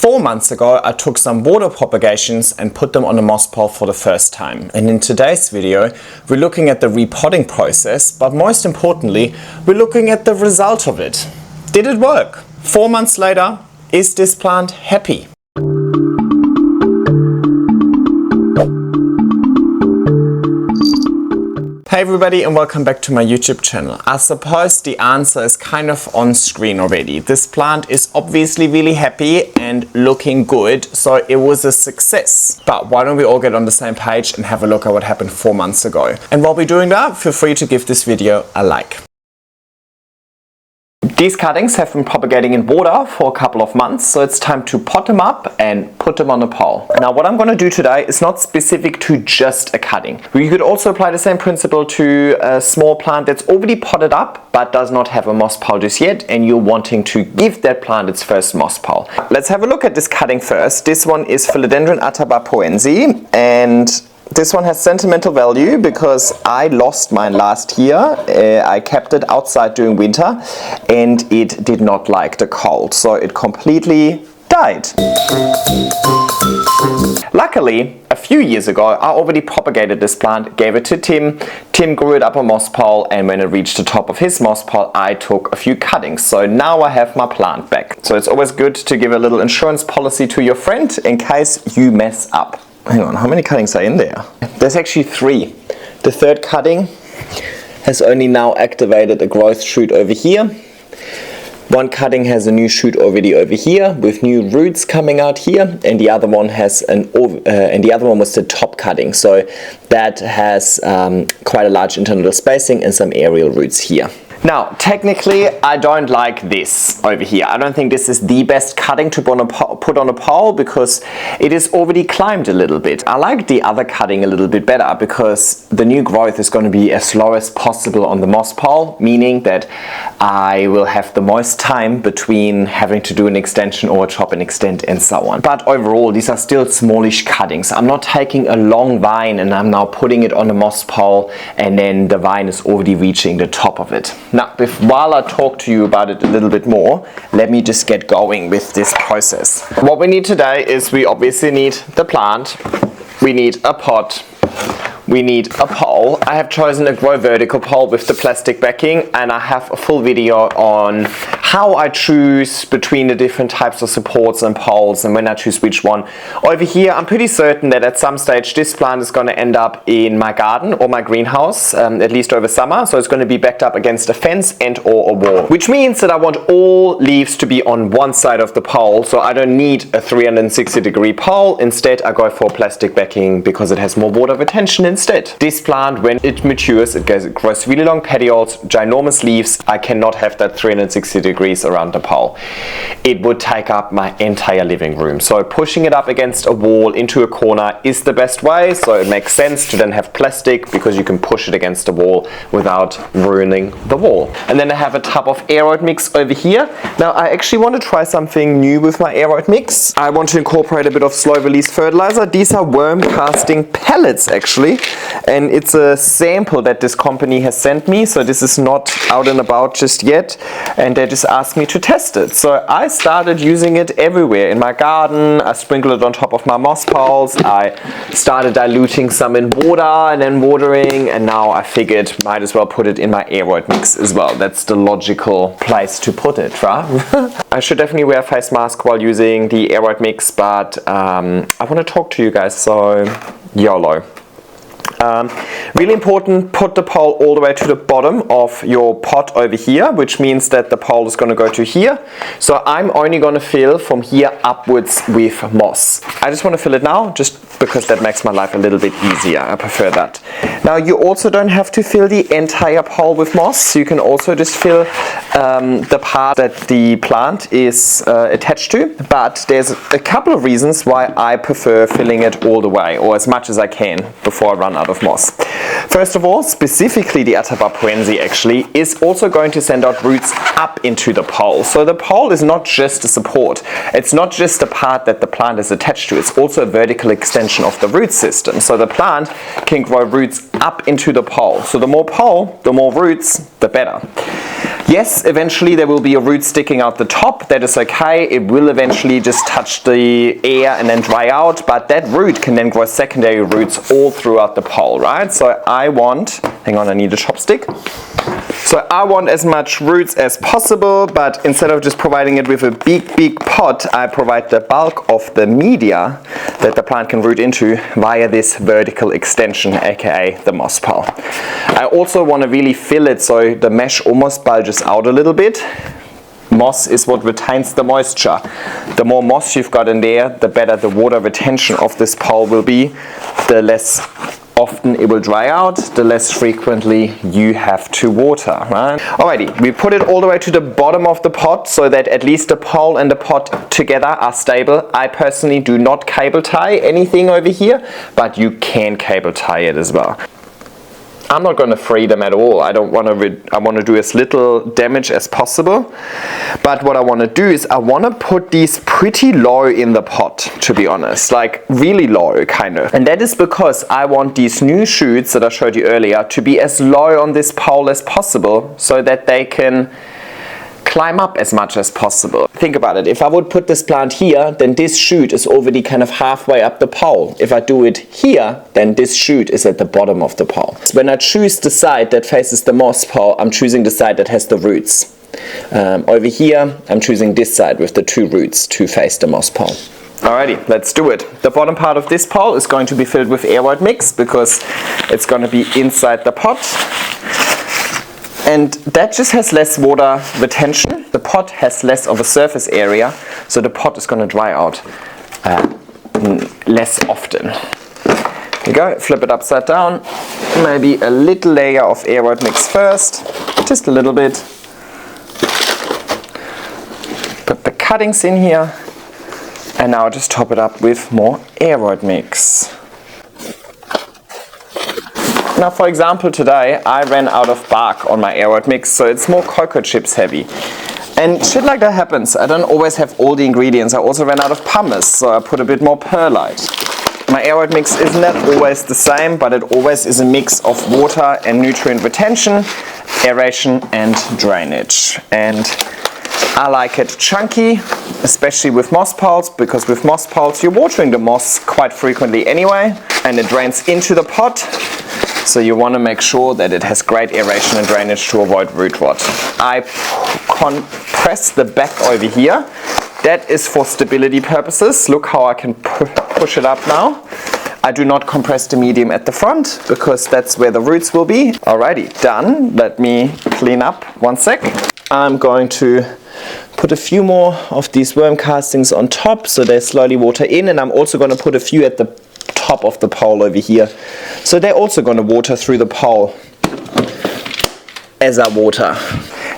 4 months ago, I took some water propagations and put them on a moss pole for the first time. And in today's video, we're looking at the repotting process, but most importantly, we're looking at the result of it. Did it work? 4 months later, is this plant happy? Hey everybody and welcome back to my YouTube channel. I suppose the answer is kind of on screen already. This plant is obviously really happy and looking good, so it was a success. But why don't we all get on the same page and have a look at what happened 4 months ago. And while we're doing that, feel free to give this video a like. These cuttings have been propagating in water for a couple of months, so it's time to pot them up and put them on a pole. Now what I'm going to do today is not specific to just a cutting. You could also apply the same principle to a small plant that's already potted up but does not have a moss pole just yet, and you're wanting to give that plant its first moss pole. Let's have a look at this cutting first. This one is Philodendron atabapoense, and this one has sentimental value because I lost mine last year. I kept it outside during winter and it did not like the cold, so it completely died. Luckily, a few years ago, I already propagated this plant, gave it to Tim. Tim grew it up a moss pole, and when it reached the top of his moss pole, I took a few cuttings. So now I have my plant back. So it's always good to give a little insurance policy to your friend in case you mess up. Hang on, how many cuttings are in there? There's actually 3. The third cutting has only now activated a growth shoot over here. One cutting has a new shoot already over here with new roots coming out here, and the other one has was the top cutting, so that has quite a large internal spacing and some aerial roots here. Now, technically, I don't like this over here. I don't think this is the best cutting to put on a pole because it is already climbed a little bit. I like the other cutting a little bit better because the new growth is going to be as slow as possible on the moss pole, meaning that I will have the most time between having to do an extension or chop and extend and so on. But overall, these are still smallish cuttings. I'm not taking a long vine and I'm now putting it on a moss pole and then the vine is already reaching the top of it. Now, while I talk to you about it a little bit more, let me just get going with this process. What we need today is we obviously need the plant, we need a pot, we need a pole. I have chosen a grow vertical pole with the plastic backing, and I have a full video on how I choose between the different types of supports and poles and when I choose which one. Over here, I'm pretty certain that at some stage this plant is going to end up in my garden or my greenhouse, at least over summer. So it's going to be backed up against a fence and or a wall, which means that I want all leaves to be on one side of the pole. So I don't need a 360-degree pole. Instead, I go for plastic backing because it has more water retention instead. This plant, when it matures, it grows really long petioles, ginormous leaves. I cannot have that 360 degrees around the pole. It would take up my entire living room. So pushing it up against a wall into a corner is the best way. So it makes sense to then have plastic because you can push it against the wall without ruining the wall. And then I have a tub of aeroid mix over here. Now I actually want to try something new with my aeroid mix. I want to incorporate a bit of slow release fertilizer. These are worm casting pellets actually, and it's a sample that this company has sent me, so this is not out and about just yet, and they just asked me to test it. So I started using it everywhere in my garden. I sprinkled it on top of my moss poles. I started diluting some in water and then watering, and now I figured might as well put it in my aeroid mix as well. That's the logical place to put it, right? I should definitely wear a face mask while using the aeroid mix, but I want to talk to you guys, so YOLO. Really important, put the pole all the way to the bottom of your pot over here, which means that the pole is going to go to here. So I'm only going to fill from here upwards with moss. I just want to fill it now just because that makes my life a little bit easier. I prefer that. Now you also don't have to fill the entire pole with moss. You can also just fill the part that the plant is attached to, but there's a couple of reasons why I prefer filling it all the way or as much as I can before I run out of moss. First of all, specifically the atabapoense actually is also going to send out roots up into the pole. So the pole is not just a support. It's not just the part that the plant is attached to. It's also a vertical extension of the root system. So the plant can grow roots up into the pole. So the more pole, the more roots, the better. Yes, eventually there will be a root sticking out the top. That is okay. It will eventually just touch the air and then dry out, but that root can then grow secondary roots all throughout the pole, right? So I want, hang on, I need a chopstick. So I want as much roots as possible, but instead of just providing it with a big pot, I provide the bulk of the media that the plant can root into via this vertical extension, aka the moss pole. I also want to really fill it so the mesh almost bulges out a little bit. Moss is what retains the moisture. The more moss you've got in there, the better the water retention of this pole will be, the less often it will dry out, the less frequently you have to water, right? Alrighty, we put it all the way to the bottom of the pot so that at least the pole and the pot together are stable. I personally do not cable tie anything over here, but you can cable tie it as well. I'm not going to free them at all. I want to do as little damage as possible. But what I want to do is I want to put these pretty low in the pot, to be honest, like really low kind of. And that is because I want these new shoots that I showed you earlier to be as low on this pole as possible so that they can climb up as much as possible. Think about it. If I would put this plant here, then this shoot is already kind of halfway up the pole. If I do it here, then this shoot is at the bottom of the pole. So when I choose the side that faces the moss pole, I'm choosing the side that has the roots. Over here, I'm choosing this side with the two roots to face the moss pole. Alrighty, let's do it. The bottom part of this pole is going to be filled with air white mix because it's going to be inside the pot. And that just has less water retention. The pot has less of a surface area, so the pot is going to dry out less often. Here you go, flip it upside down. Maybe a little layer of air white mix first, just a little bit. Put the cuttings in here, and now just top it up with more air white mix. Now, for example, today I ran out of bark on my air white mix, so it's more cocoa chips heavy. And shit like that happens. I don't always have all the ingredients. I also ran out of pumice, so I put a bit more perlite. My air white mix isn't that always the same, but it always is a mix of water and nutrient retention, aeration and drainage. And I like it chunky, especially with moss poles, because with moss poles you're watering the moss quite frequently anyway, and it drains into the pot. So you want to make sure that it has great aeration and drainage to avoid root rot. I compress the back over here. That is for stability purposes. Look how I can push it up now. I do not compress the medium at the front because that's where the roots will be. Alrighty, done. Let me clean up one sec. I'm going to put a few more of these worm castings on top so they slowly water in, and I'm also going to put a few at the top of the pole over here. So they're also going to water through the pole as I water.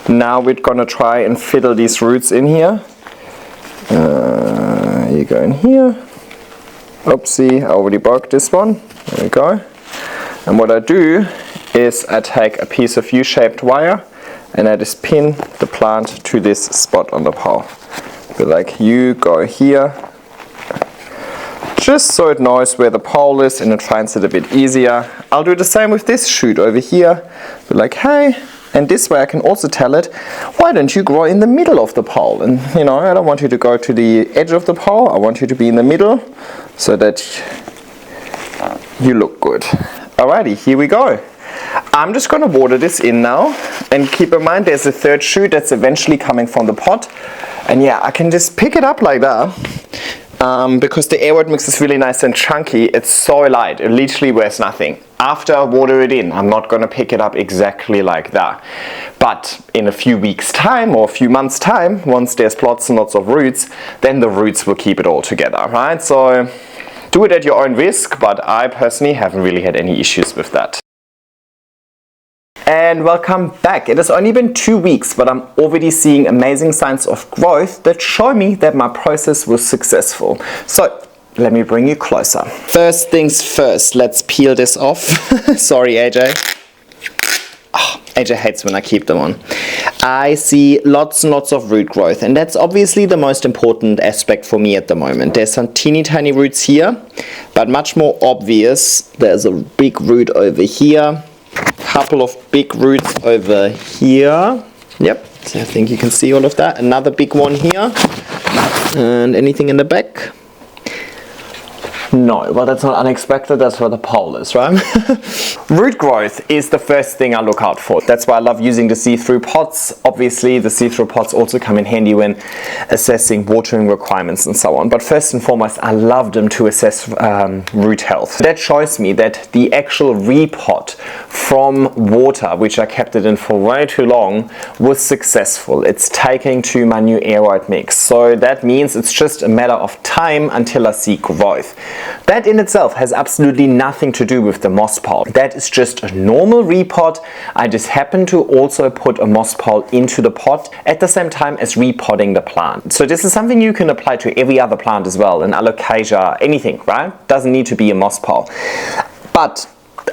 Now we're going to try and fiddle these roots in here. You go in here. Oopsie, I already broke this one. There we go. And what I do is I take a piece of U-shaped wire and I just pin the plant to this spot on the pole. Be like, you go here, just so it knows where the pole is and it finds it a bit easier. I'll do the same with this shoot over here. Be like, hey, and this way I can also tell it, why don't you grow in the middle of the pole? And you know, I don't want you to go to the edge of the pole, I want you to be in the middle so that you look good. Alrighty, here we go. I'm just going to water this in now, and keep in mind there's a third shoot that's eventually coming from the pot, and yeah, I can just pick it up like that. Because the air white mix is really nice and chunky, it's so light, it literally weighs nothing. After I water it in, I'm not going to pick it up exactly like that. But in a few weeks time or a few months time, once there's lots and lots of roots, then the roots will keep it all together, right? So do it at your own risk, but I personally haven't really had any issues with that. And welcome back. It has only been 2 weeks, but I'm already seeing amazing signs of growth that show me that my process was successful. So let me bring you closer. First things first, let's peel this off. Sorry, AJ. Oh, AJ hates when I keep them on. I see lots and lots of root growth, and that's obviously the most important aspect for me at the moment. There's some teeny tiny roots here, but much more obvious, there's a big root over here, couple of big roots over here. Yep, so I think you can see all of that. Another big one here, and anything in the back? No, well that's not unexpected, that's where the pole is, right? Root growth is the first thing I look out for. That's why I love using the see-through pots. Obviously, the see-through pots also come in handy when assessing watering requirements and so on. But first and foremost, I love them to assess root health. That shows me that the actual repot from water, which I kept it in for way too long, was successful. It's taking to my new aeroid mix. So that means it's just a matter of time until I see growth. That in itself has absolutely nothing to do with the moss pole. That is just a normal repot. I just happen to also put a moss pole into the pot at the same time as repotting the plant. So this is something you can apply to every other plant as well, an alocasia, anything, right? Doesn't need to be a moss pole. But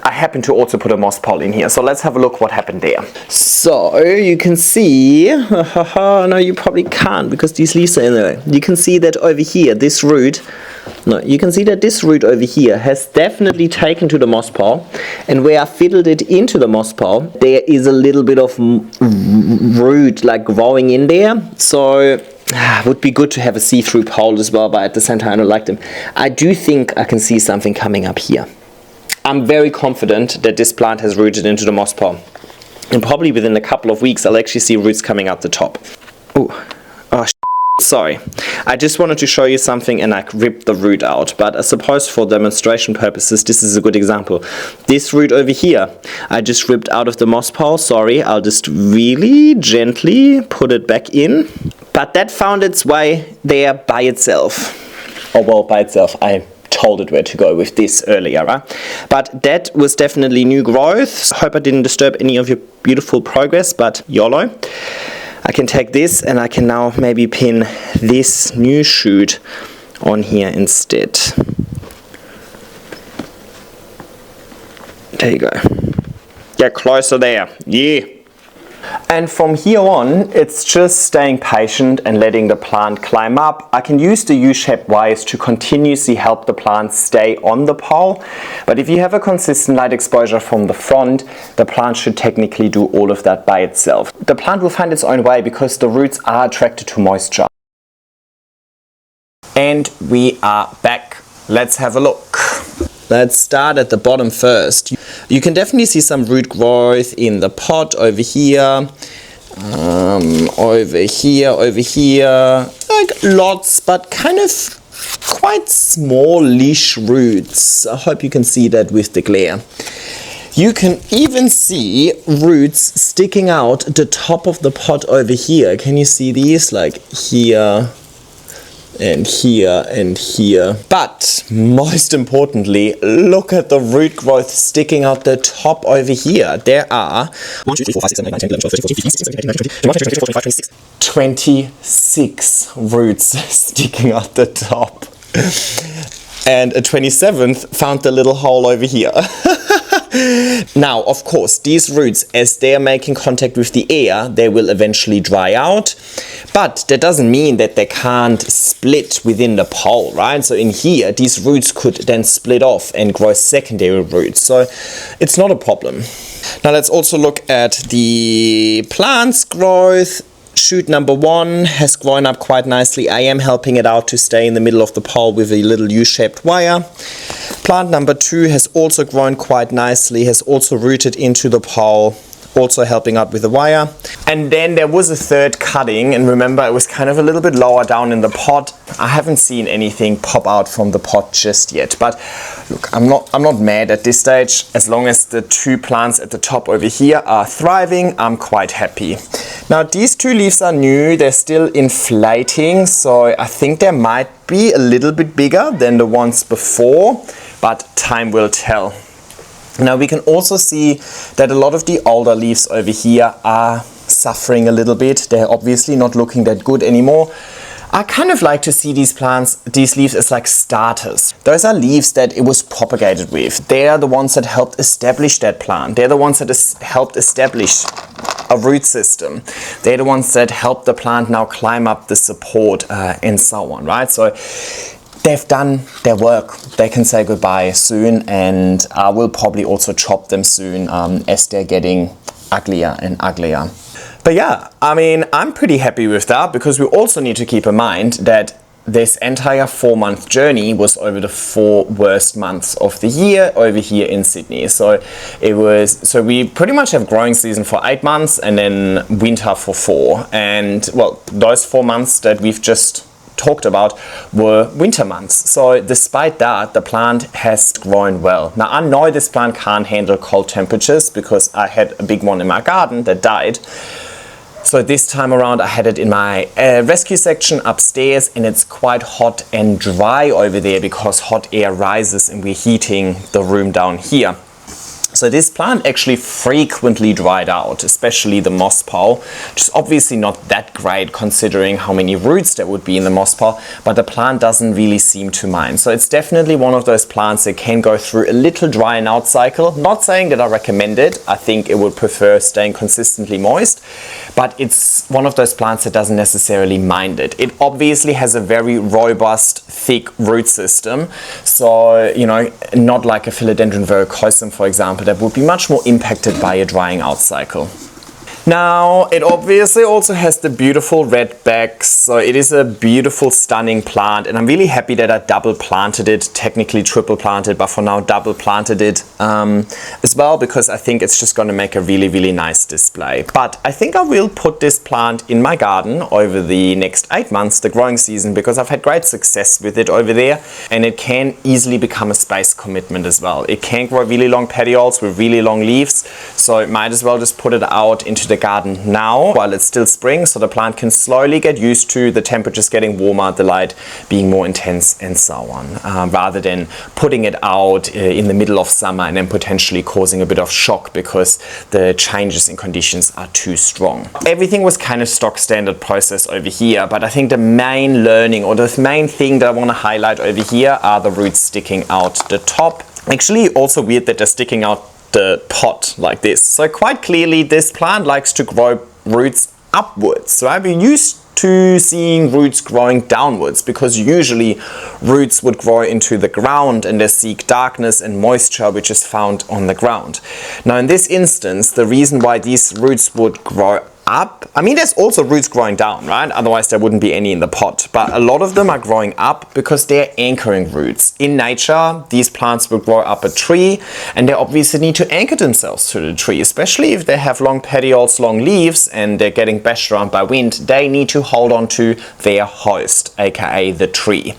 I happen to also put a moss pole in here, so let's have a look what happened there. So you can see, no you probably can't because these leaves are in there. You can see that over here, this root, you can see that this root over here has definitely taken to the moss pole, and where I fiddled it into the moss pole, there is a little bit of root like growing in there. So would be good to have a see-through pole as well, but at the same time I don't like them. I do think I can see something coming up here. I'm very confident that this plant has rooted into the moss pole, and probably within a couple of weeks I'll actually see roots coming out the top. Sorry, I just wanted to show you something and I ripped the root out, but I suppose for demonstration purposes this is a good example. This root over here I just ripped out of the moss pole. Sorry, I'll just really gently put it back in, but that found its way there by itself. Oh well, by itself, I told it where to go with this earlier, right? But that was definitely new growth. Hope I didn't disturb any of your beautiful progress, but YOLO. I can take this and I can now maybe pin this new shoot on here instead. There you go. Get closer there. Yeah. And from here on, it's just staying patient and letting the plant climb up. I can use the U-shaped wires to continuously help the plant stay on the pole. But if you have a consistent light exposure from the front, the plant should technically do all of that by itself. The plant will find its own way because the roots are attracted to moisture. And we are back. Let's have a look. Let's start at the bottom first. You can definitely see some root growth in the pot over here, over here, like lots, but kind of quite small leash roots. I hope you can see that with the glare. You can even see roots sticking out the top of the pot over here. Can you see these? Like here, and here and here. But most importantly, look at the root growth sticking out the top over here. There are 26 roots sticking out the top. And a 27th found the little hole over here. Now, of course, these roots, as they are making contact with the air, they will eventually dry out. But that doesn't mean that they can't split within the pole, right? So in here, these roots could then split off and grow secondary roots. So it's not a problem. Now let's also look at the plant's growth. Shoot number 1 has grown up quite nicely. I am helping it out to stay in the middle of the pole with a little U-shaped wire. Plant number 2 has also grown quite nicely, has also rooted into the pole, also helping out with the wire. And then there was a third cutting, and remember it was kind of a little bit lower down in the pot. I haven't seen anything pop out from the pot just yet, but look, I'm not mad at this stage. As long as the 2 plants at the top over here are thriving, I'm quite happy. Now these 2 leaves are new, they're still inflating, so I think they might be a little bit bigger than the ones before, but time will tell. Now we can also see that a lot of the older leaves over here are suffering a little bit. They're obviously not looking that good anymore. I kind of like to see these plants, these leaves as like starters. Those are leaves that it was propagated with. They are the ones that helped establish that plant. They're the ones that helped establish a root system. They're the ones that help the plant now climb up the support and so on, right? So they've done their work. They can say goodbye soon, and I will probably also chop them soon as they're getting uglier and uglier. But yeah, I mean, I'm pretty happy with that, because we also need to keep in mind that this entire 4-month journey was over the 4 worst months of the year over here in Sydney. So we pretty much have growing season for 8 months and then winter for 4. And well, those 4 months that we've just talked about were winter months. So despite that, the plant has grown well. Now I know this plant can't handle cold temperatures, because I had a big one in my garden that died. So this time around I had it in my rescue section upstairs, and it's quite hot and dry over there because hot air rises and we're heating the room down here. So this plant actually frequently dried out, especially the moss pole, which is obviously not that great considering how many roots there would be in the moss pole, but the plant doesn't really seem to mind. So it's definitely one of those plants that can go through a little drying out cycle. Not saying that I recommend it. I think it would prefer staying consistently moist, but it's one of those plants that doesn't necessarily mind it. It obviously has a very robust, thick root system. So, you know, not like a Philodendron verrucosum, for example, that would be much more impacted by a drying out cycle. Now, it obviously also has the beautiful red backs, so it is a beautiful, stunning plant, and I'm really happy that I double planted it, technically triple planted, but for now double planted it as well, because I think it's just going to make a really, really nice display. But I think I will put this plant in my garden over the next 8 months, the growing season, because I've had great success with it over there, and it can easily become a space commitment as well. It can grow really long petioles with really long leaves, so it might as well just put it out into the garden now while it's still spring, so the plant can slowly get used to the temperatures getting warmer, the light being more intense and so on, rather than putting it out in the middle of summer and then potentially causing a bit of shock because the changes in conditions are too strong. Everything was kind of stock standard process over here, but I think the main learning, or the main thing that I want to highlight over here, are the roots sticking out the top. Actually, also weird that they're sticking out the pot like this. So quite clearly this plant likes to grow roots upwards. So I've been used to seeing roots growing downwards, because usually roots would grow into the ground and they seek darkness and moisture which is found on the ground. Now in this instance, the reason why these roots would grow up, I mean, there's also roots growing down, right? Otherwise there wouldn't be any in the pot, but a lot of them are growing up because they're anchoring roots. In nature, these plants will grow up a tree, and they obviously need to anchor themselves to the tree, especially if they have long petioles, long leaves, and they're getting bashed around by wind. They need to hold on to their host, aka the tree.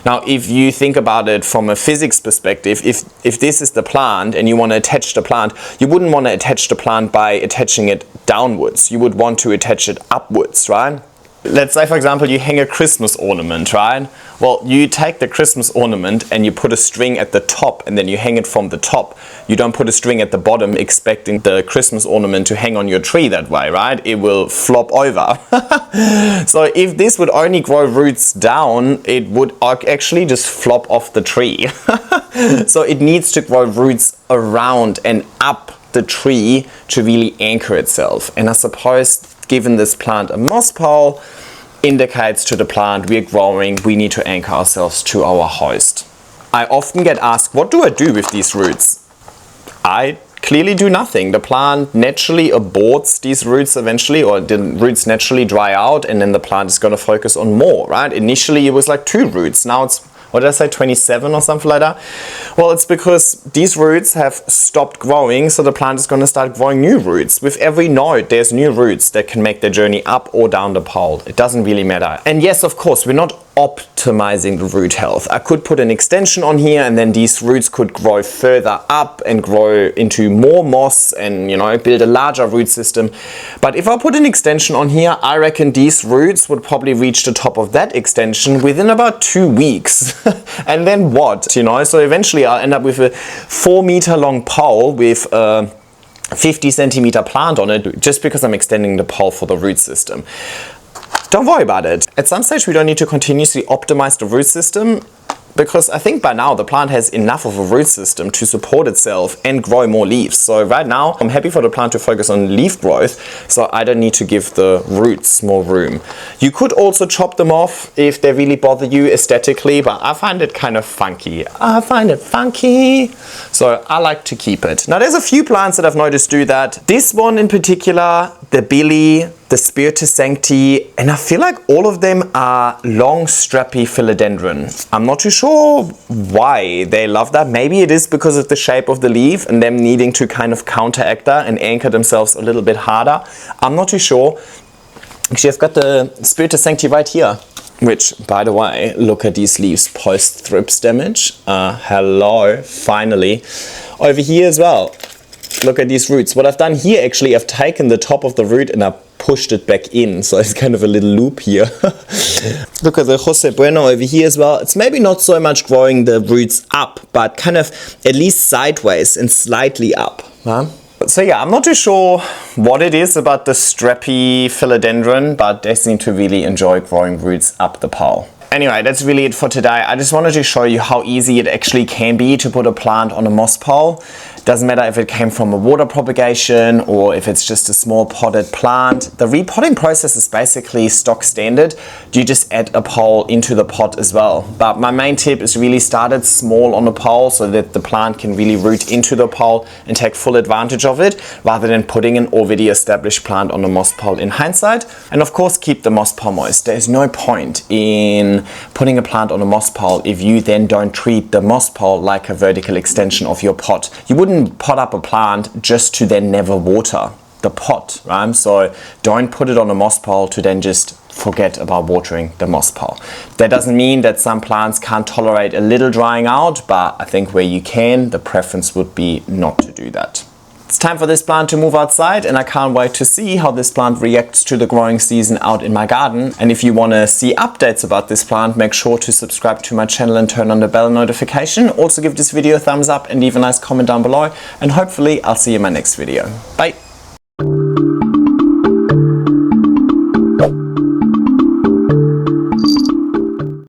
Now if you think about it from a physics perspective, if this is the plant and you want to attach the plant, you wouldn't want to attach the plant by attaching it downwards. You would want to attach it upwards, right? Let's say, for example, you hang a Christmas ornament, right? Well, you take the Christmas ornament and you put a string at the top, and then you hang it from the top. You don't put a string at the bottom expecting the Christmas ornament to hang on your tree that way, right? It will flop over. So if this would only grow roots down, it would actually just flop off the tree. So it needs to grow roots around and up the tree to really anchor itself. And I suppose, given this plant a moss pole, indicates to the plant we're growing, we need to anchor ourselves to our host. I often get asked, what do I do with these roots? I clearly do nothing. The plant naturally aborts these roots eventually, or the roots naturally dry out, and then the plant is going to focus on more, right? Initially it was like 2 roots, now it's, what did I say, 27 or something like that? Well, it's because these roots have stopped growing, so the plant is going to start growing new roots. With every node, there's new roots that can make their journey up or down the pole. It doesn't really matter. And yes, of course, we're not optimizing the root health. I could put an extension on here, and then these roots could grow further up and grow into more moss and, you know, build a larger root system. But if I put an extension on here, I reckon these roots would probably reach the top of that extension within about 2 weeks. And then what, you know? So eventually I'll end up with a 4-meter long pole with a 50 centimeter plant on it, just because I'm extending the pole for the root system. don't worry about it. At some stage we don't need to continuously optimize the root system, because I think by now the plant has enough of a root system to support itself and grow more leaves. So right now I'm happy for the plant to focus on leaf growth, so I don't need to give the roots more room. You could also chop them off if they really bother you aesthetically, but I find it kind of funky. I find it funky, so I like to keep it. Now there's a few plants that I've noticed do that. This one in particular, the Billy, the Spiritus Sancti, and I feel like all of them are long strappy Philodendron. I'm not too sure why they love that. Maybe it is because of the shape of the leaf and them needing to kind of counteract that and anchor themselves a little bit harder. I'm not too sure. Actually, I've got the Spiritus Sancti right here, which, by the way, look at these leaves post thrips damage. Hello, finally. Over here as well. Look at these roots. What I've done here, actually, I've taken the top of the root and I've pushed it back in, so it's kind of a little loop here. Look at the Jose Bueno over here as well. It's maybe not so much growing the roots up, but kind of at least sideways and slightly up. Huh? So yeah, I'm not too sure what it is about the strappy Philodendron, but they seem to really enjoy growing roots up the pole. Anyway, that's really it for today. I just wanted to show you how easy it actually can be to put a plant on a moss pole. Doesn't matter if it came from a water propagation or if it's just a small potted plant. The repotting process is basically stock standard. You just add a pole into the pot as well. But my main tip is really start it small on the pole so that the plant can really root into the pole and take full advantage of it, rather than putting an already established plant on a moss pole in hindsight. And of course, keep the moss pole moist. There's no point in putting a plant on a moss pole if you then don't treat the moss pole like a vertical extension of your pot. You wouldn't pot up a plant just to then never water the pot, right? So don't put it on a moss pole to then just forget about watering the moss pole. That doesn't mean that some plants can't tolerate a little drying out, but I think where you can, the preference would be not to do that. It's time for this plant to move outside, and I can't wait to see how this plant reacts to the growing season out in my garden. And if you want to see updates about this plant, make sure to subscribe to my channel and turn on the bell notification. Also give this video a thumbs up and leave a nice comment down below, and hopefully I'll see you in my next video. Bye!